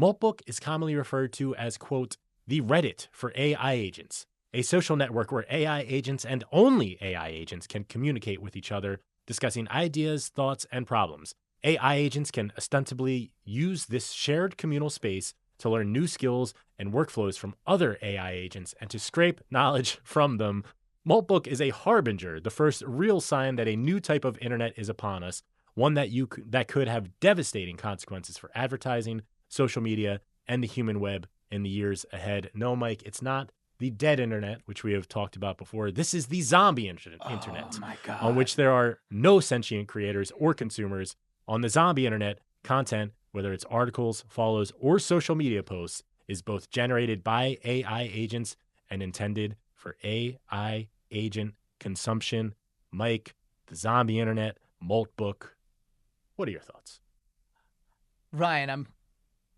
Maltbook is commonly referred to as, quote, the Reddit for AI agents, a social network where AI agents and only AI agents can communicate with each other, discussing ideas, thoughts, and problems. AI agents can ostensibly use this shared communal space to learn new skills and workflows from other AI agents and to scrape knowledge from them. Maltbook is a harbinger, the first real sign that a new type of internet is upon us, one that could have devastating consequences for advertising, social media, and the human web in the years ahead. No, Mike, it's not the dead internet, which we have talked about before. This is the zombie internet, Oh my God. on which there are no sentient creators or consumers. On the zombie internet, content, whether it's articles, follows, or social media posts, is both generated by AI agents and intended for AI agent consumption. Mike, the zombie internet, Maltbook. What are your thoughts? Ryan,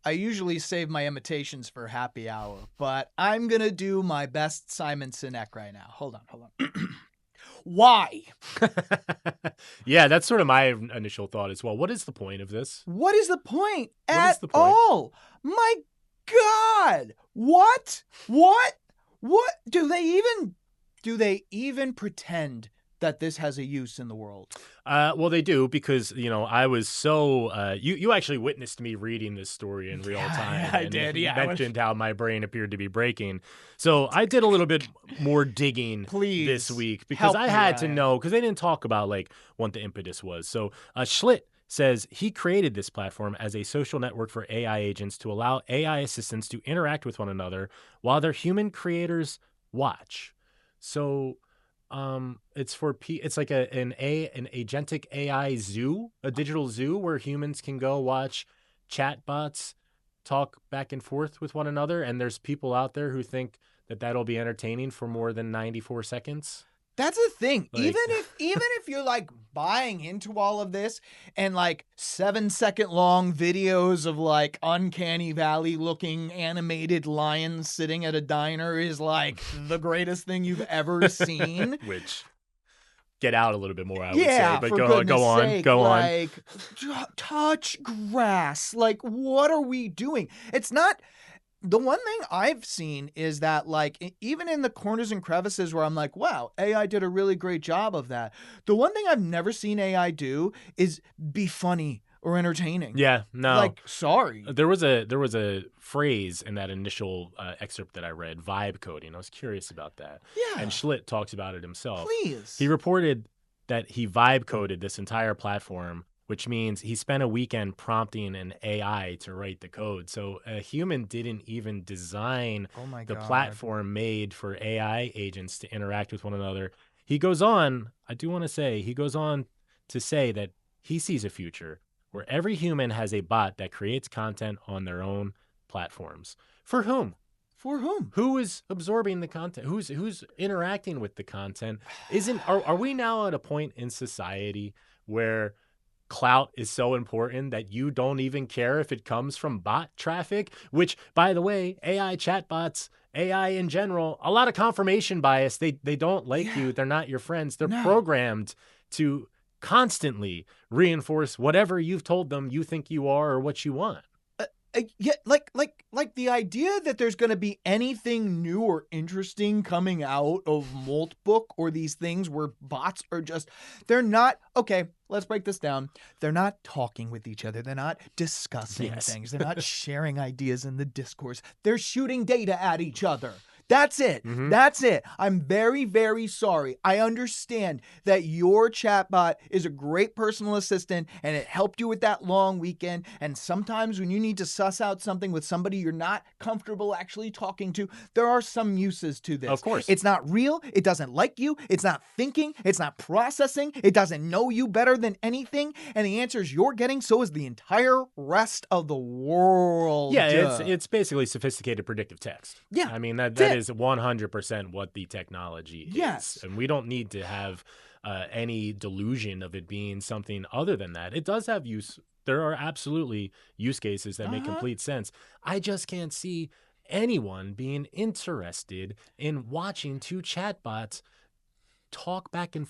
I usually save my imitations for happy hour, but I'm going to do my best Simon Sinek right now. Hold on. Why? Yeah, that's sort of my initial thought as well. What is the point of this? What is the point What is the point? all? My God. What? Do they even pretend that this has a use in the world? Well, they do, because, I was so, you actually witnessed me reading this story in real time. I and did, yeah. mentioned how my brain appeared to be breaking. So I did a little bit more digging Please, this week, because help I me, had to Ryan. know, because they didn't talk about what the impetus was. So Schlitt says he created this platform as a social network for AI agents to allow AI assistants to interact with one another while their human creators watch. So it's like an agentic AI zoo, a digital zoo where humans can go watch chatbots talk back and forth with one another. And there's people out there who think that that'll be entertaining for more than 94 seconds. That's the thing. Like- even if you're buying into all of this and 7-second long videos of uncanny valley looking animated lions sitting at a diner is the greatest thing you've ever seen. Which, get out a little bit more, I would Yeah, say. But for go goodness on. sake, Go on. touch grass. What are we doing? It's not. The one thing I've seen is that, even in the corners and crevices where I'm wow, AI did a really great job of that. The one thing I've never seen AI do is be funny or entertaining. Yeah, no. Sorry. There was a phrase in that initial excerpt that I read, vibe coding. I was curious about that. Yeah. And Schlitt talks about it himself. Please. He reported that he vibe coded this entire platform, which means he spent a weekend prompting an AI to write the code. So a human didn't even design the platform made for AI agents to interact with one another. He goes on to say that he sees a future where every human has a bot that creates content on their own platforms. For whom? For whom? Who is absorbing the content? Who's interacting with the content? Are we now at a point in society where clout is so important that you don't even care if it comes from bot traffic? Which, by the way, AI chatbots, AI in general, a lot of confirmation bias. They don't like you. They're not your friends. They're programmed to constantly reinforce whatever you've told them you think you are or what you want. Yeah, like the idea that there's going to be anything new or interesting coming out of Maltbook or these things where bots are they're not, okay, let's break this down. They're not talking with each other. They're not discussing things. They're not sharing ideas in the discourse. They're shooting data at each other. That's it. Mm-hmm. That's it. I'm very, very sorry. I understand that your chatbot is a great personal assistant and it helped you with that long weekend. And sometimes when you need to suss out something with somebody you're not comfortable actually talking to, there are some uses to this. Of course. It's not real. It doesn't like you. It's not thinking. It's not processing. It doesn't know you better than anything. And the answers you're getting, so is the entire rest of the world. Yeah, it's basically sophisticated predictive text. Yeah. I mean, that is 100% what the technology Yes. is. And we don't need to have any delusion of it being something other than that. It does have use. There are absolutely use cases that make complete sense. I just can't see anyone being interested in watching two chatbots talk back and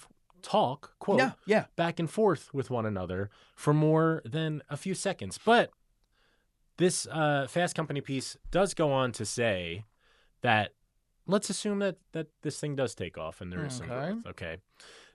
back and forth with one another for more than a few seconds. But This Fast Company piece does go on to say that let's assume that this thing does take off and there is some growth. Okay.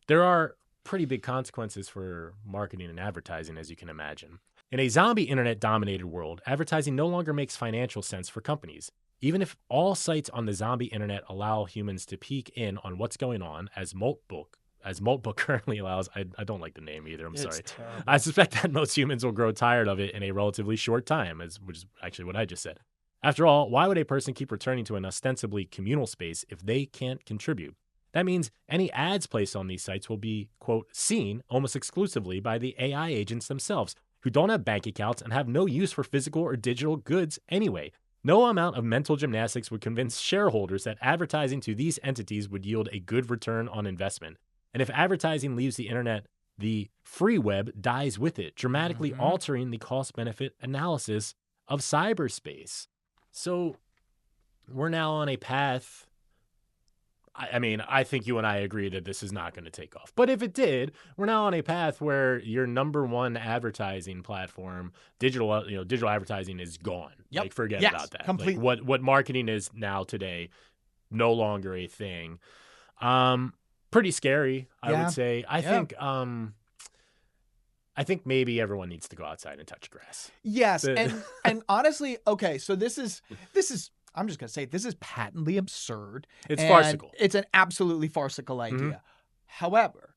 There are pretty big consequences for marketing and advertising, as you can imagine. In a zombie internet-dominated world, advertising no longer makes financial sense for companies. Even if all sites on the zombie internet allow humans to peek in on what's going on, as Moltbook currently allows, I don't like the name either, I'm sorry. Terrible. I suspect that most humans will grow tired of it in a relatively short time, which is actually what I just said. After all, why would a person keep returning to an ostensibly communal space if they can't contribute? That means any ads placed on these sites will be, quote, seen almost exclusively by the AI agents themselves, who don't have bank accounts and have no use for physical or digital goods anyway. No amount of mental gymnastics would convince shareholders that advertising to these entities would yield a good return on investment. And if advertising leaves the internet, the free web dies with it, dramatically altering the cost-benefit analysis of cyberspace. So we're now on a path. I mean, I think you and I agree that this is not going to take off. But if it did, we're now on a path where your number one advertising platform, digital advertising, is gone. Yep. Like, forget Yes, about that. completely. Like, what marketing is now today, no longer a thing. Pretty scary, I would say. I think maybe everyone needs to go outside and touch grass. Yes, and honestly, okay, so this is I'm just going to say this is patently absurd. It's and farcical. It's an absolutely farcical idea. However,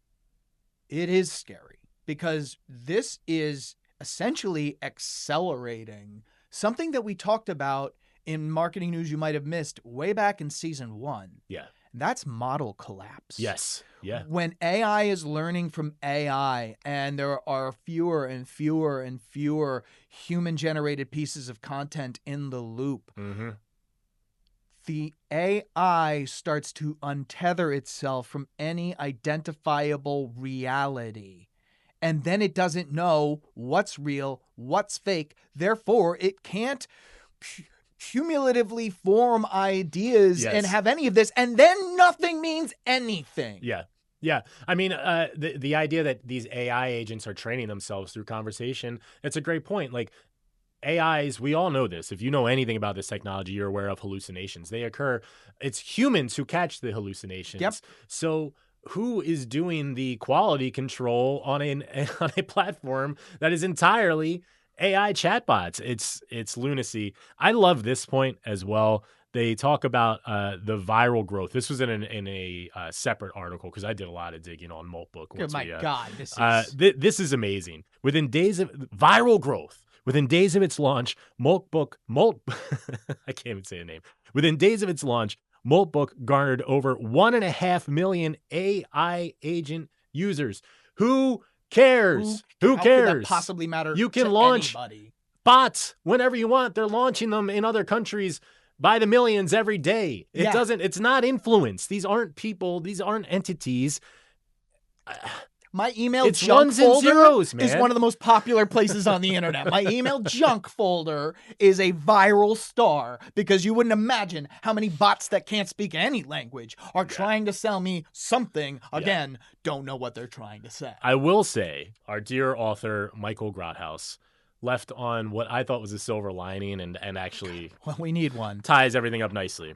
it is scary because this is essentially accelerating something that we talked about in marketing news you might have missed way back in season 1. Yeah. That's model collapse. Yes. Yeah. When AI is learning from AI and there are fewer and fewer and fewer human-generated pieces of content in the loop, the AI starts to untether itself from any identifiable reality. And then it doesn't know what's real, what's fake. Therefore, it can't cumulatively form ideas and have any of this. And then nothing means anything. Yeah. Yeah. I mean, the idea that these AI agents are training themselves through conversation, it's a great point. Like, AIs, we all know this. If you know anything about this technology, you're aware of hallucinations. They occur. It's humans who catch the hallucinations. Yep. So who is doing the quality control on a platform that is entirely AI chatbots? It's lunacy. I love this point as well. They talk about the viral growth. This was in a separate article because I did a lot of digging on Moltbook. Oh my God, this is amazing. Within days of viral growth. Within days of its launch, Moltbook I can't even say the name. Within days of its launch, Moltbook garnered over 1.5 million AI agent users. Who cares? Who How cares? could that possibly matter? You can to launch anybody? bots whenever you want. They're launching them in other countries by the millions every day. It's not influence. These aren't people. These aren't entities. My email It's junk ones and folder zeros, man. is one of the most popular places on the internet. My email junk folder is a viral star because you wouldn't imagine how many bots that can't speak any language are trying to sell me something. Again, don't know what they're trying to say. I will say our dear author, Michael Grothaus, left on what I thought was a silver lining and actually Well, we need one. ties everything up nicely.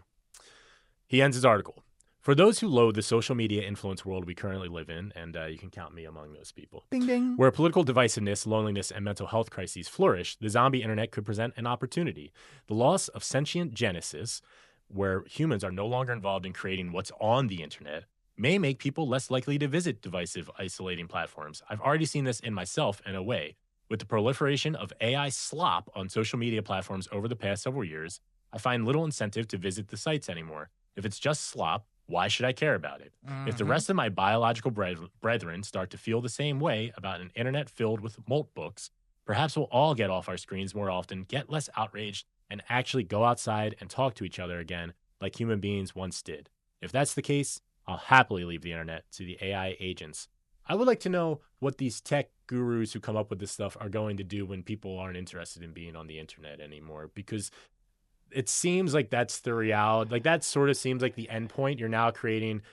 He ends his article. For those who loathe the social media influence world we currently live in, and you can count me among those people, Bing, bing. where political divisiveness, loneliness, and mental health crises flourish, the zombie internet could present an opportunity. The loss of sentient genesis, where humans are no longer involved in creating what's on the internet, may make people less likely to visit divisive, isolating platforms. I've already seen this in myself in a way. With the proliferation of AI slop on social media platforms over the past several years, I find little incentive to visit the sites anymore. If it's just slop, why should I care about it? If the rest of my biological brethren start to feel the same way about an internet filled with Moltbooks, perhaps we'll all get off our screens more often, get less outraged, and actually go outside and talk to each other again like human beings once did. If that's the case, I'll happily leave the internet to the AI agents. I would like to know what these tech gurus who come up with this stuff are going to do when people aren't interested in being on the internet anymore, because it seems like that's the reality. Like, that sort of seems like the end point. You're now creating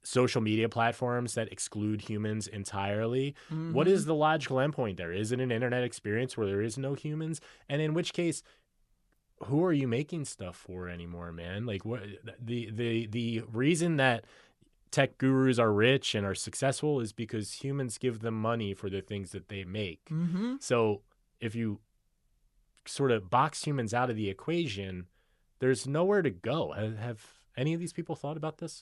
social media platforms that exclude humans entirely. What Mm-hmm. is the logical endpoint there? Is it an internet experience where there is no humans? And in which case, who are you making stuff for anymore, man? Like, what the reason that tech gurus are rich and are successful is because humans give them money for the things that they make. Mm-hmm. So if you sort of box humans out of the equation, there's nowhere to go. Have any of these people thought about this?